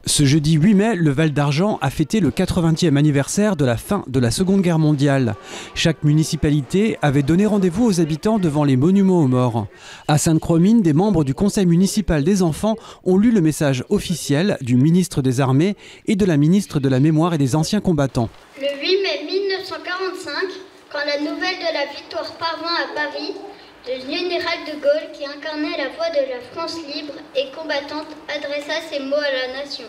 Ce jeudi 8 mai, le Val d'Argent a fêté le 80e anniversaire de la fin de la Seconde Guerre mondiale. Chaque municipalité avait donné rendez-vous aux habitants devant les monuments aux morts. À Sainte-Croix-Mine, des membres du Conseil municipal des enfants ont lu le message officiel du ministre des Armées et de la ministre de la Mémoire et des Anciens combattants. Le 8 mai 1945, quand la nouvelle de la victoire parvint à Paris, le général de Gaulle, qui incarnait la voix de la France libre et combattante, adressa ces mots à la nation.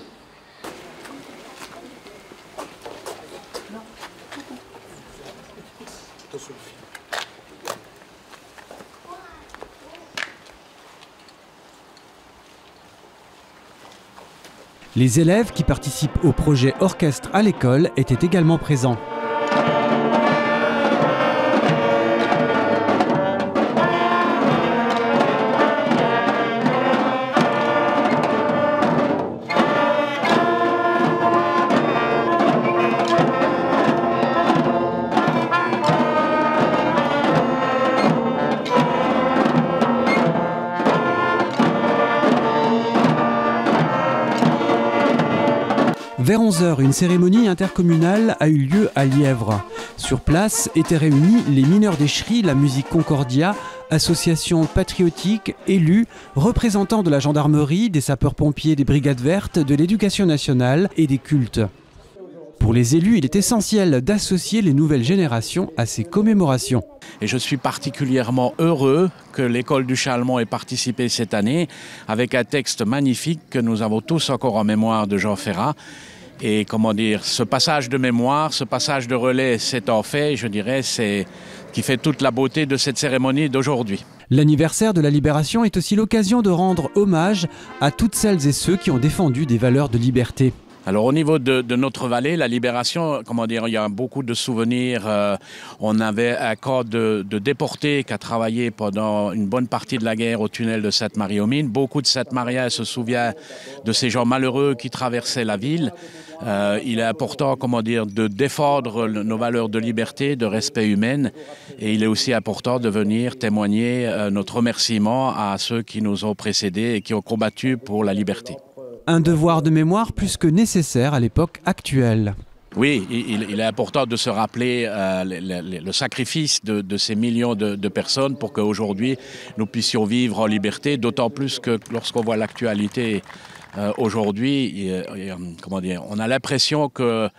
Les élèves qui participent au projet Orchestre à l'école étaient également présents. Vers 11 h, une cérémonie intercommunale a eu lieu à Lièvre. Sur place étaient réunis les mineurs d'Échery, la musique Concordia, associations patriotiques, élus, représentants de la gendarmerie, des sapeurs-pompiers, des brigades vertes, de l'éducation nationale et des cultes. Pour les élus, il est essentiel d'associer les nouvelles générations à ces commémorations. Et je suis particulièrement heureux que l'école du Chalmont ait participé cette année avec un texte magnifique que nous avons tous encore en mémoire de Jean Ferrat. Et comment dire, ce passage de mémoire, ce passage de relais s'étant fait, je dirais, c'est qui fait toute la beauté de cette cérémonie d'aujourd'hui. L'anniversaire de la Libération est aussi l'occasion de rendre hommage à toutes celles et ceux qui ont défendu des valeurs de liberté. Alors au niveau de notre vallée, la Libération, comment dire, il y a beaucoup de souvenirs. On avait un camp de déportés qui a travaillé pendant une bonne partie de la guerre au tunnel de Sainte-Marie-aux-Mines. Beaucoup de Sainte-Mariens se souviennent de ces gens malheureux qui traversaient la ville. Il est important, comment dire, de défendre nos valeurs de liberté, de respect humain. Et il est aussi important de venir témoigner notre remerciement à ceux qui nous ont précédés et qui ont combattu pour la liberté. Un devoir de mémoire plus que nécessaire à l'époque actuelle. Oui, il est important de se rappeler le sacrifice de ces millions de personnes pour qu'aujourd'hui nous puissions vivre en liberté, d'autant plus que lorsqu'on voit l'actualité aujourd'hui, comment dire, on a l'impression que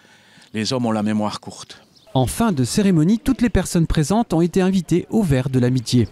les hommes ont la mémoire courte. En fin de cérémonie, toutes les personnes présentes ont été invitées au verre de l'amitié.